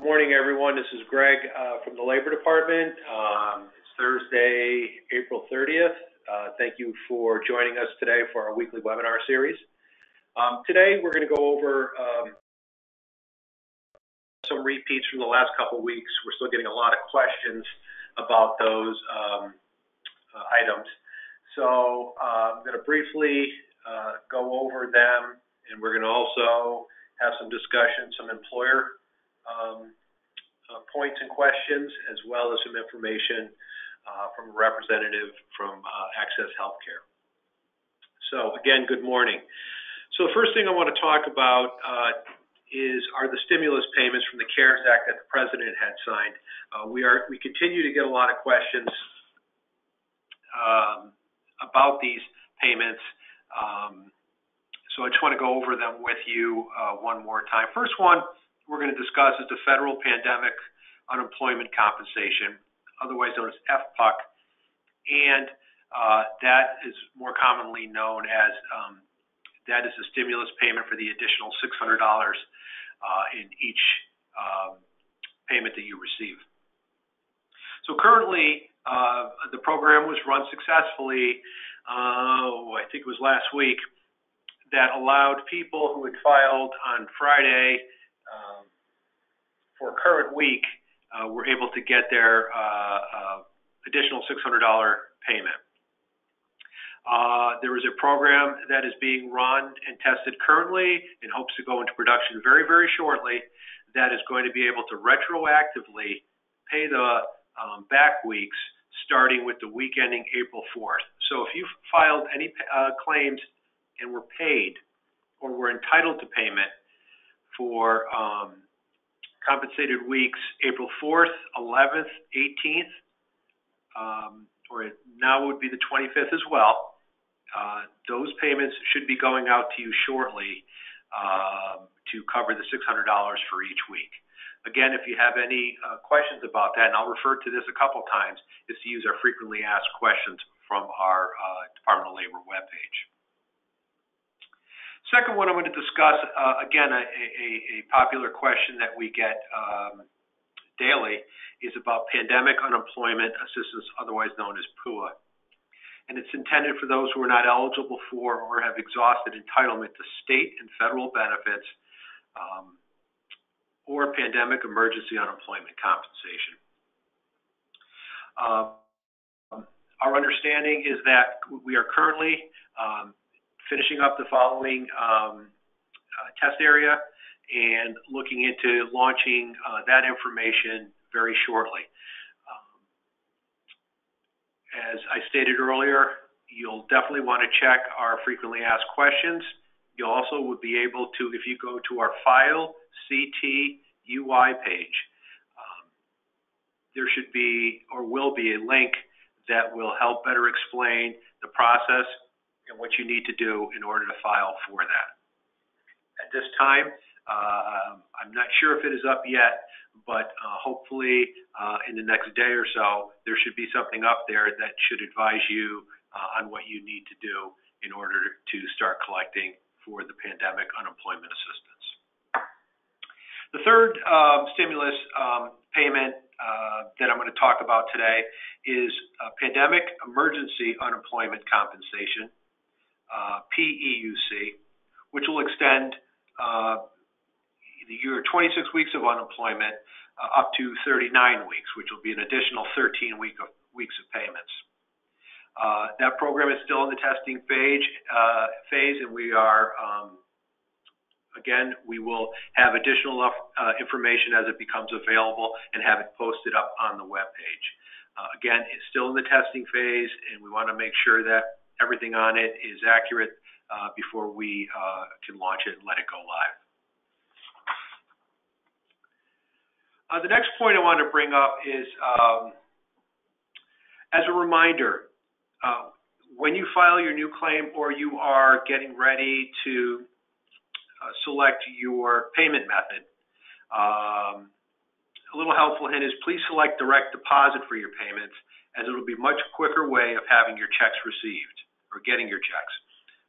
Morning, everyone. This is Greg from the Labor Department. It's Thursday, April 30th. Thank you for joining us today for our weekly webinar series. Today, we're going to go over some repeats from the last couple weeks. We're still getting a lot of questions about those items. So I'm going to briefly go over them, and we're going to also have some discussion, some employer points and questions, as well as some information from a representative from Access Healthcare. So again, good morning. So the first thing I want to talk about are the stimulus payments from the CARES Act that the President had signed. We continue to get a lot of questions about these payments. So I just want to go over them with you one more time. First one we're going to discuss is the Federal Pandemic Unemployment Compensation, otherwise known as FPUC, and that is more commonly known as that is a stimulus payment for the additional $600 in each payment that you receive. So currently, the program was run successfully, I think it was last week, that allowed people who had filed on Friday for a current week were able to get their additional $600 payment. There is a program that is being run and tested currently and hopes to go into production very, very shortly that is going to be able to retroactively pay the back weeks starting with the week ending April 4th. So if you filed any claims and were paid or were entitled to payment for compensated weeks April 4th, 11th, 18th, or now would be the 25th as well, those payments should be going out to you shortly to cover the $600 for each week. Again, if you have any questions about that, and I'll refer to this a couple times, is to use our frequently asked questions from our Department of Labor webpage. Second one I'm going to discuss, again, a popular question that we get daily is about Pandemic Unemployment Assistance, otherwise known as PUA. And it's intended for those who are not eligible for or have exhausted entitlement to state and federal benefits or pandemic emergency unemployment compensation. Our understanding is that we are currently finishing up the following test area and looking into launching that information very shortly. As I stated earlier, you'll definitely want to check our frequently asked questions. You also would be able to, if you go to our file CTDOL page, there should be or will be a link that will help better explain the process and what you need to do in order to file for that. At this time, I'm not sure if it is up yet, but hopefully in the next day or so, there should be something up there that should advise you on what you need to do in order to start collecting for the Pandemic Unemployment Assistance. The third stimulus payment that I'm going to talk about today is Pandemic Emergency Unemployment Compensation, PEUC, which will extend your 26 weeks of unemployment up to 39 weeks, which will be an additional 13 weeks of payments. That program is still in the testing phase, and we are, again, we will have additional information as it becomes available and have it posted up on the web page. Again, it's still in the testing phase, and we want to make sure that everything on it is accurate before we can launch it and let it go live. The next point I want to bring up is, as a reminder, when you file your new claim or you are getting ready to select your payment method, a little helpful hint is please select direct deposit for your payments, as it will be a much quicker way of having your checks received or getting your checks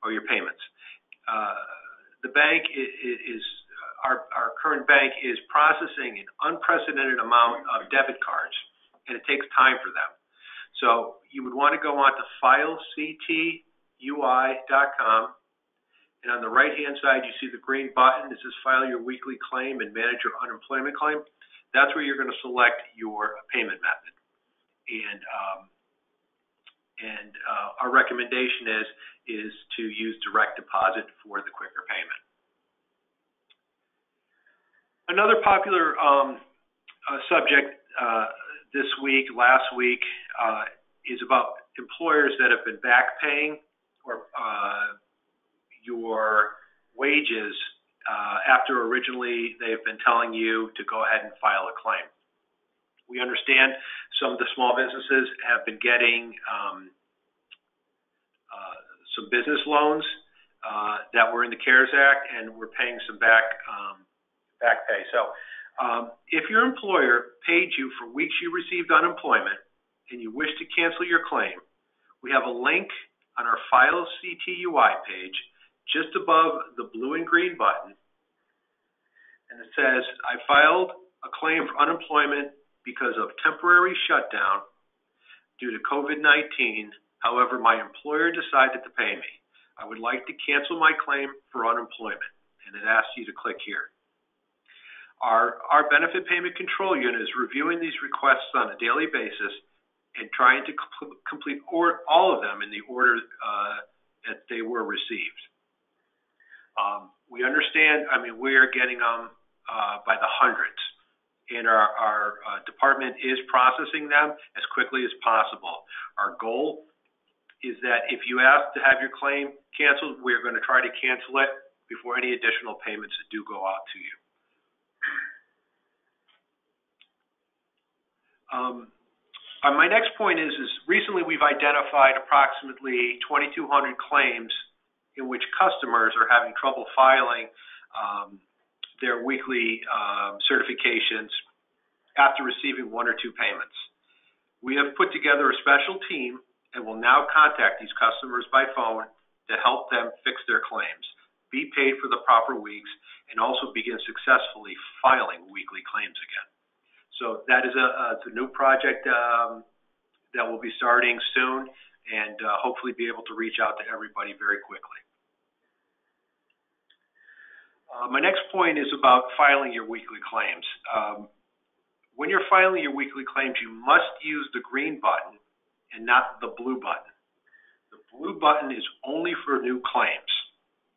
or your payments. The bank is our current bank is processing an unprecedented amount of debit cards, and it takes time for them. So you would want to go on to filectui.com, and on the right-hand side, you see the green button that says File Your Weekly Claim and Manage Your Unemployment Claim. That's where you're going to select your payment method. And our recommendation is to use direct deposit for the quicker payment. Another popular subject this week, last week, is about employers that have been back paying or your wages after originally they've been telling you to go ahead and file a claim. We understand some of the small businesses have been getting some business loans that were in the CARES Act, and we're paying some back pay. So if your employer paid you for weeks you received unemployment and you wish to cancel your claim, we have a link on our File CTUI page just above the blue and green button, and it says, I filed a claim for unemployment because of temporary shutdown due to COVID-19. However, my employer decided to pay me. I would like to cancel my claim for unemployment, and it asks you to click here. Our Benefit Payment Control Unit is reviewing these requests on a daily basis and trying to complete all of them in the order that they were received. We understand, we are getting them by the hundreds, and our department is processing them as quickly as possible. Our goal is that if you ask to have your claim canceled, we're going to try to cancel it before any additional payments that do go out to you. My next point is recently we've identified approximately 2,200 claims in which customers are having trouble filing their weekly certifications after receiving one or two payments. We have put together a special team and will now contact these customers by phone to help them fix their claims, be paid for the proper weeks, and also begin successfully filing weekly claims again. So that is it's a new project that will be starting soon, and hopefully be able to reach out to everybody very quickly. My next point is about filing your weekly claims. When you're filing your weekly claims, you must use the green button and not the blue button. The blue button is only for new claims.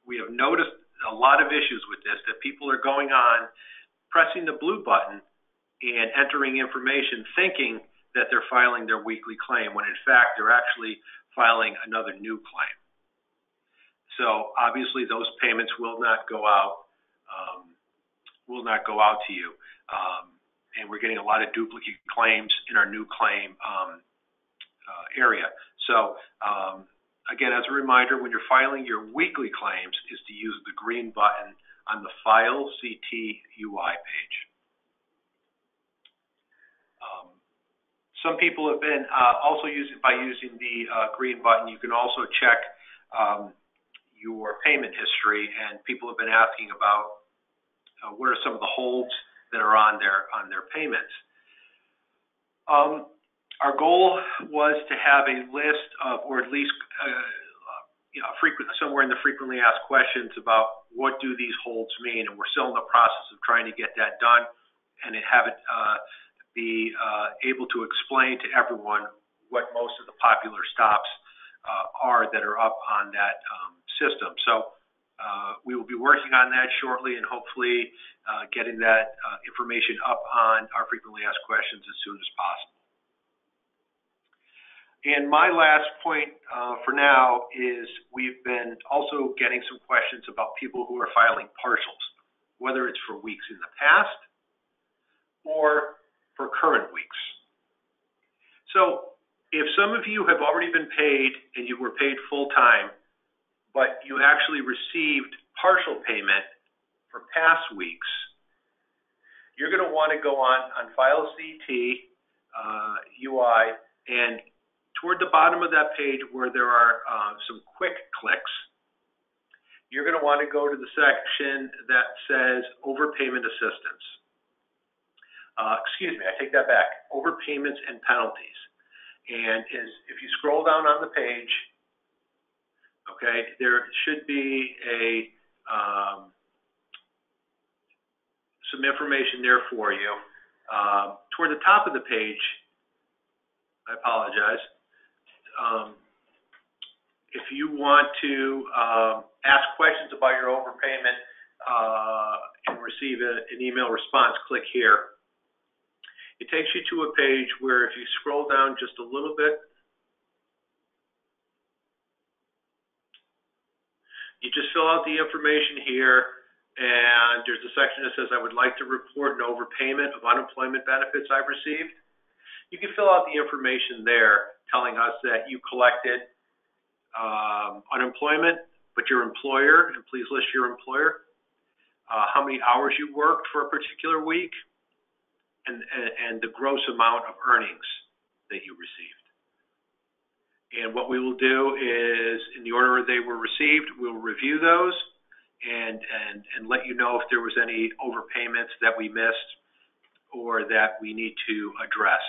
We have noticed a lot of issues with this, that people are going on, pressing the blue button and entering information thinking that they're filing their weekly claim, when in fact they're actually filing another new claim. So obviously those payments will not go out to you. And we're getting a lot of duplicate claims in our new claim area. So again, as a reminder, when you're filing your weekly claims, is to use the green button on the File CTUI page. Some people have been also using the green button. You can also check your payment history, and people have been asking about what are some of the holds that are on their payments. Our goal was to have a list of, or at least somewhere in the frequently asked questions about what do these holds mean, and we're still in the process of trying to get that done and have it be able to explain to everyone what most of the popular stops are that are up on that system. So we will be working on that shortly, and hopefully getting that information up on our frequently asked questions as soon as possible. And my last point for now is we've been also getting some questions about people who are filing partials, whether it's for weeks in the past or for current weeks. So if some of you have already been paid and you were paid full time, but you actually received partial payment for past weeks, you're going to want to go on File CTUI, and toward the bottom of that page where there are some quick clicks, you're going to want to go to the section that says Overpayment Assistance. Excuse me, I take that back. Overpayments and penalties. And if you scroll down on the page, okay, there should be some information there for you. Toward the top of the page, I apologize. If you want to ask questions about your overpayment and receive an email response, click here. It takes you to a page where if you scroll down just a little bit, you just fill out the information here, and there's a section that says, I would like to report an overpayment of unemployment benefits I've received. You can fill out the information there telling us that you collected unemployment, but your employer, and please list your employer, how many hours you worked for a particular week, and the gross amount of earnings that you received. And what we will do is, in the order they were received, we'll review those and let you know if there was any overpayments that we missed or that we need to address.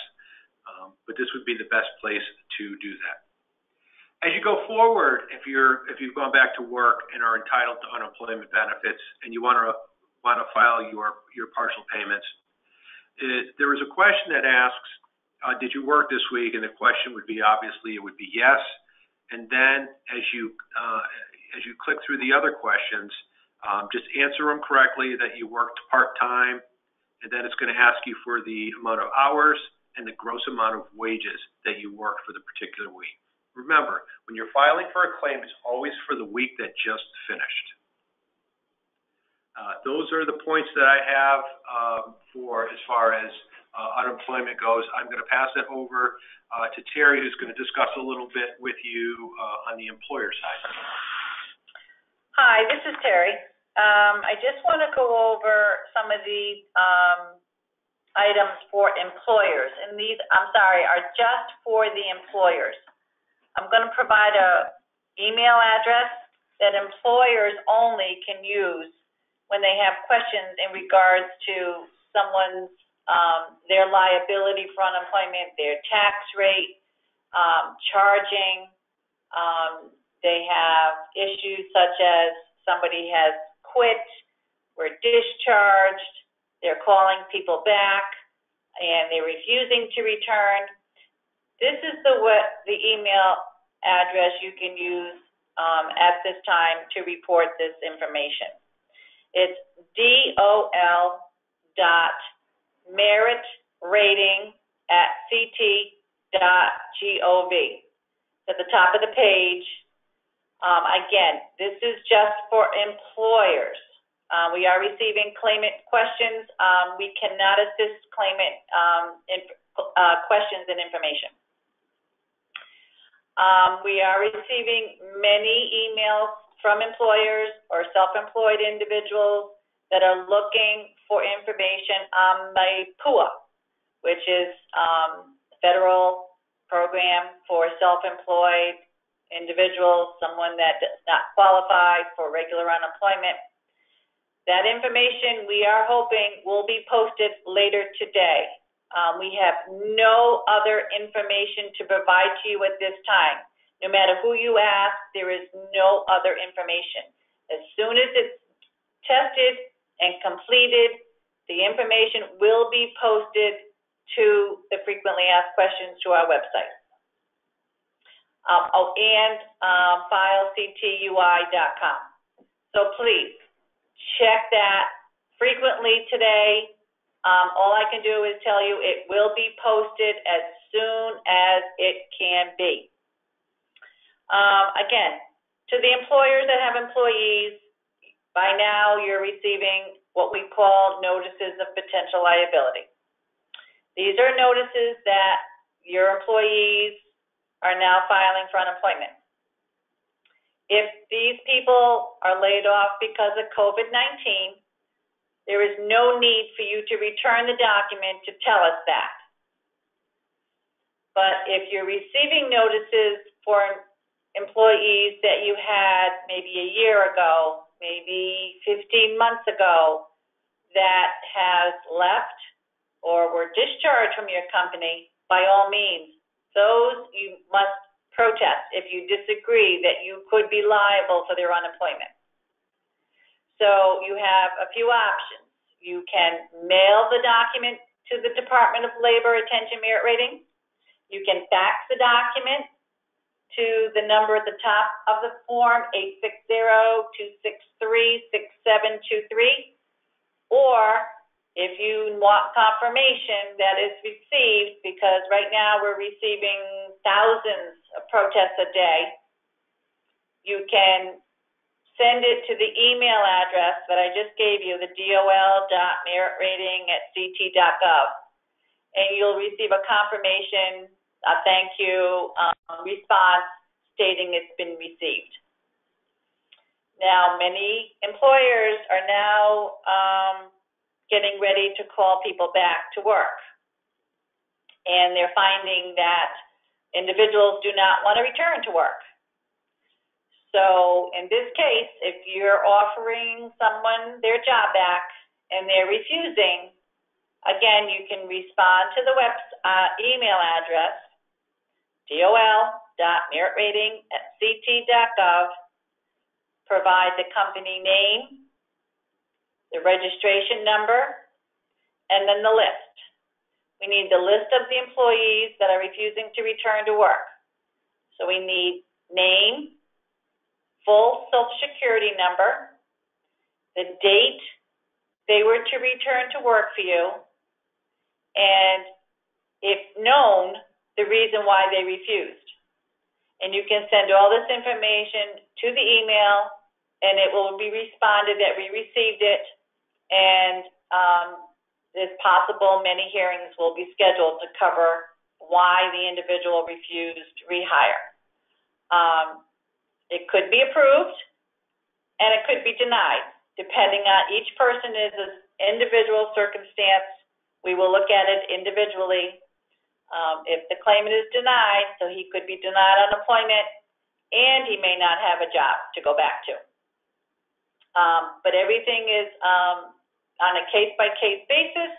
But this would be the best place to do that. As you go forward, if you've gone back to work and are entitled to unemployment benefits and you want to file your partial payments, there is a question that asks, did you work this week? And the question would be, obviously, it would be yes. And then as you click through the other questions, just answer them correctly that you worked part-time, and then it's going to ask you for the amount of hours and the gross amount of wages that you worked for the particular week. Remember, when you're filing for a claim, it's always for the week that just finished. Those are the points that I have for as far as unemployment goes. I'm going to pass it over to Terry, who's going to discuss a little bit with you on the employer side. Hi, this is Terry. I just want to go over some of the items for employers, and these, are just for the employers. I'm going to provide an email address that employers only can use when they have questions in regards to someone's their liability for unemployment, their tax rate, charging. They have issues such as somebody has quit, were discharged, they're calling people back, and they're refusing to return. This is the email address you can use at this time to report this information. It's DOL.meritrating@ct.gov. At the top of the page. Again, this is just for employers. We are receiving claimant questions. We cannot assist claimant questions and information. We are receiving many emails from employers or self-employed individuals that are looking for information on the PUA, which is federal program for self-employed individuals, someone that does not qualify for regular unemployment. That information we are hoping will be posted later today. We have no other information to provide to you at this time. No matter who you ask, there is no other information. As soon as it's tested and completed, the information will be posted to the frequently asked questions to our website. And filectui.com. So please check that frequently today. All I can do is tell you it will be posted as soon as it can be. Again, to the employers that have employees, by now you're receiving what we call notices of potential liability. These are notices that your employees are now filing for unemployment. If these people are laid off because of COVID-19, there is no need for you to return the document to tell us that. But if you're receiving notices for employees that you had maybe a year ago, maybe 15 months ago, that has left or were discharged from your company, by all means, those you must protest if you disagree that you could be liable for their unemployment. So you have a few options. You can mail the document to the Department of Labor Attention Merit Rating. You can fax the document to the number at the top of the form, 860-263-6723. Or if you want confirmation that it's received, because right now we're receiving thousands of protests a day, you can send it to the email address that I just gave you, the dol.meritrating@ct.gov, and you'll receive a confirmation, a thank you response stating it's been received. Now, many employers are now getting ready to call people back to work, and they're finding that individuals do not want to return to work. So in this case, if you're offering someone their job back and they're refusing, again, you can respond to the email address, dol.meritrating@ct.gov, provide the company name, the registration number, and then the list. We need the list of the employees that are refusing to return to work. So we need name, full Social Security number, the date they were to return to work for you, and if known, the reason why they refused. And you can send all this information to the email, and it will be responded that we received it, and it's possible many hearings will be scheduled to cover why the individual refused rehire. It could be approved, and it could be denied, depending on each person is an individual circumstance. We will look at it individually. If the claimant is denied, so he could be denied unemployment, and he may not have a job to go back to. But everything is on a case-by-case basis,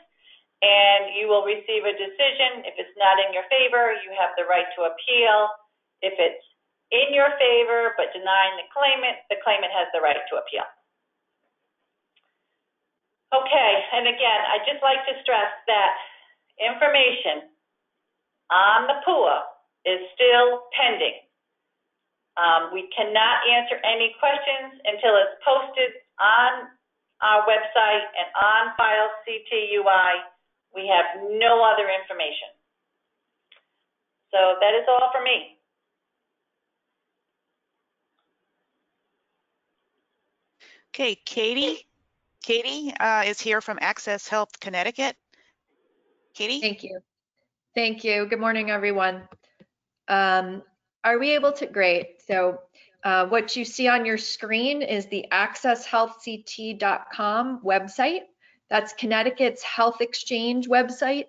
and you will receive a decision. If it's not in your favor, you have the right to appeal. If it's in your favor but denying the claimant has the right to appeal. Okay, and again, I'd just like to stress that information on the PUA is still pending. We cannot answer any questions until it's posted on our website and on file CTUI. We have no other information. So that is all for me. Okay, Katie is here from Access Health Connecticut. Katie? Thank you. Thank you. Good morning, everyone. Are we able to, great. So what you see on your screen is the accesshealthct.com website. That's Connecticut's health exchange website.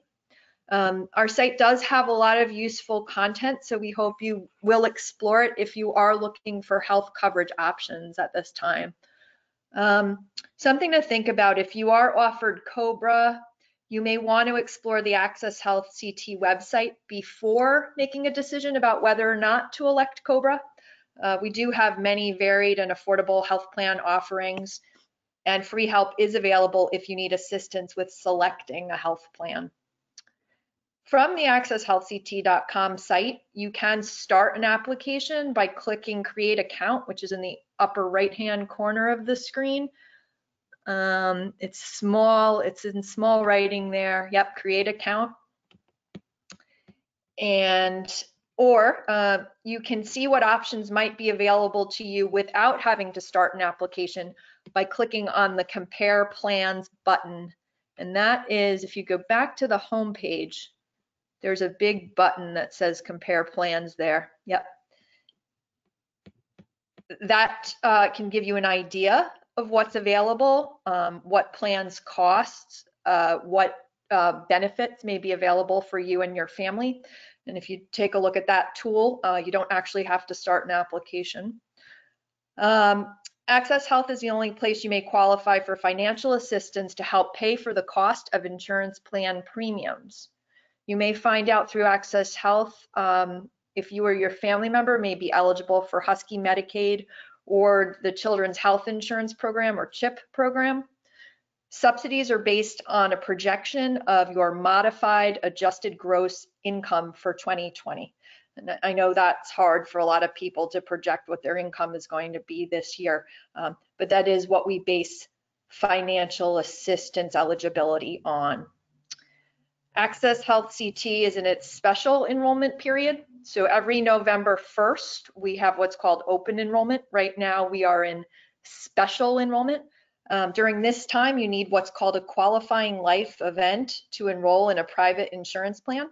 Our site does have a lot of useful content, so we hope you will explore it if you are looking for health coverage options at this time. Something to think about, if you are offered COBRA, you may want to explore the Access Health CT website before making a decision about whether or not to elect COBRA. We do have many varied and affordable health plan offerings, and free help is available if you need assistance with selecting a health plan. From the accesshealthct.com site, you can start an application by clicking Create Account, which is in the upper right-hand corner of the screen. It's small, it's in small writing there. Yep, Create Account. Or you can see what options might be available to you without having to start an application by clicking on the Compare Plans button. And that is, if you go back to the home page, there's a big button that says Compare Plans there. Yep. That can give you an idea of what's available, what plans cost, what benefits may be available for you and your family. And if you take a look at that tool, you don't actually have to start an application. Access Health is the only place you may qualify for financial assistance to help pay for the cost of insurance plan premiums. You may find out through Access Health if you or your family member may be eligible for Husky Medicaid or the Children's Health Insurance Program or CHIP program. Subsidies are based on a projection of your modified adjusted gross income for 2020. And I know that's hard for a lot of people to project what their income is going to be this year, but that is what we base financial assistance eligibility on. Access Health CT is in its special enrollment period. So every November 1st, we have what's called open enrollment. Right now, we are in special enrollment. During this time, you need what's called a qualifying life event to enroll in a private insurance plan.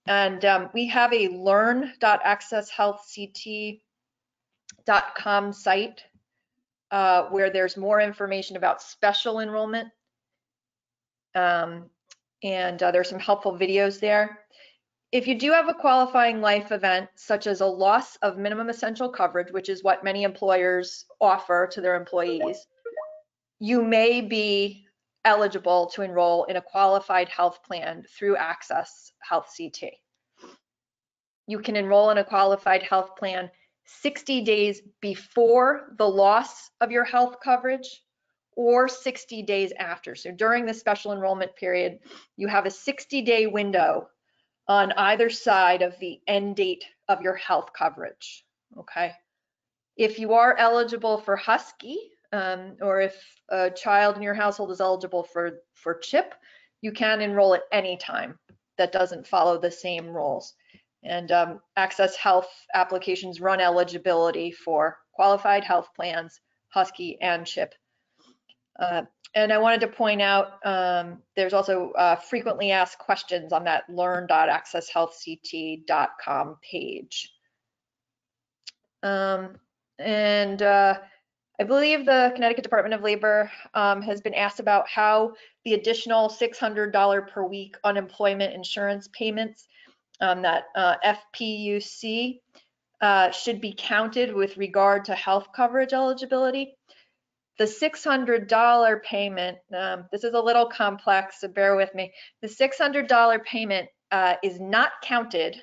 And we have a learn.accesshealthct.com site where there's more information about special enrollment. And there's some helpful videos there. If you do have a qualifying life event, such as a loss of minimum essential coverage, which is what many employers offer to their employees, you may be eligible to enroll in a qualified health plan through Access Health CT. You can enroll in a qualified health plan 60 days before the loss of your health coverage or 60 days after. So during the special enrollment period, you have a 60-day window on either side of the end date of your health coverage, okay? If you are eligible for Husky, or if a child in your household is eligible for CHIP, you can enroll at any time. That doesn't follow the same rules. And Access Health applications run eligibility for qualified health plans, Husky and CHIP. And I wanted to point out, there's also frequently asked questions on that learn.accesshealthct.com page. I believe the Connecticut Department of Labor has been asked about how the additional $600 per week unemployment insurance payments that FPUC should be counted with regard to health coverage eligibility. The $600 payment, this is a little complex, so bear with me. The $600 payment is not counted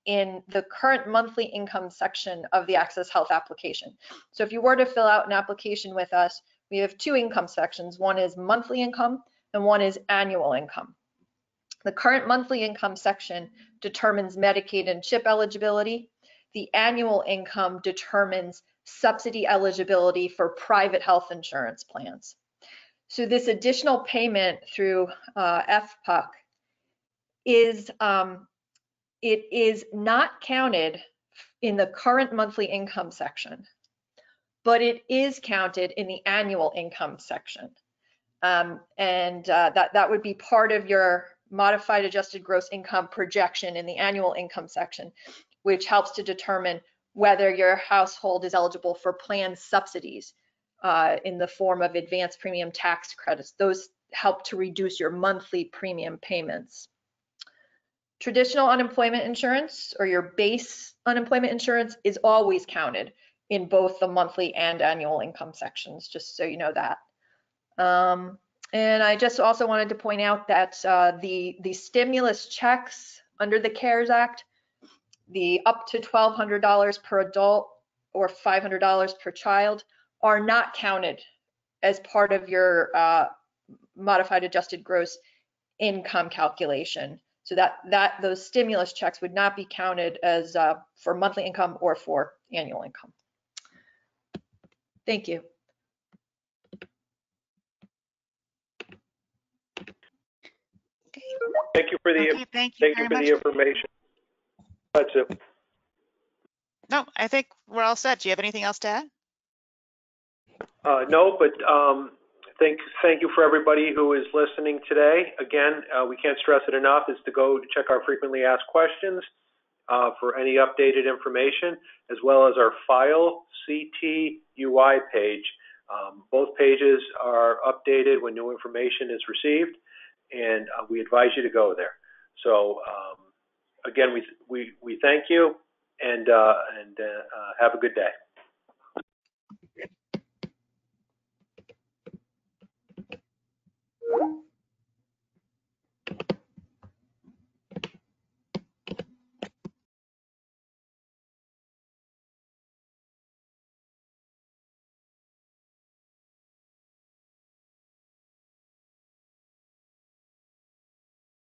in the current monthly income section of the Access Health application. So if you were to fill out an application with us, we have two income sections. One is monthly income and one is annual income. The current monthly income section determines Medicaid and CHIP eligibility. The annual income determines subsidy eligibility for private health insurance plans. So this additional payment through FPUC is it is not counted in the current monthly income section, but it is counted in the annual income section. That would be part of your modified adjusted gross income projection in the annual income section, which helps to determine whether your household is eligible for plan subsidies in the form of advanced premium tax credits. Those help to reduce your monthly premium payments. Traditional unemployment insurance, or your base unemployment insurance, is always counted in both the monthly and annual income sections, just so you know that. And I just also wanted to point out that the stimulus checks under the CARES Act, the up to $1,200 per adult or $500 per child, are not counted as part of your modified adjusted gross income calculation. So those stimulus checks would not be counted as for monthly income or for annual income. Thank you. Thank you for the information. That's it. No, I think we're all set. Do you have anything else to add? No, but thank you for everybody who is listening today. Again, we can't stress it enough, is to go to check our frequently asked questions for any updated information, as well as our file CTUI page. Both pages are updated when new information is received, and we advise you to go there. So again, we thank you and have a good day.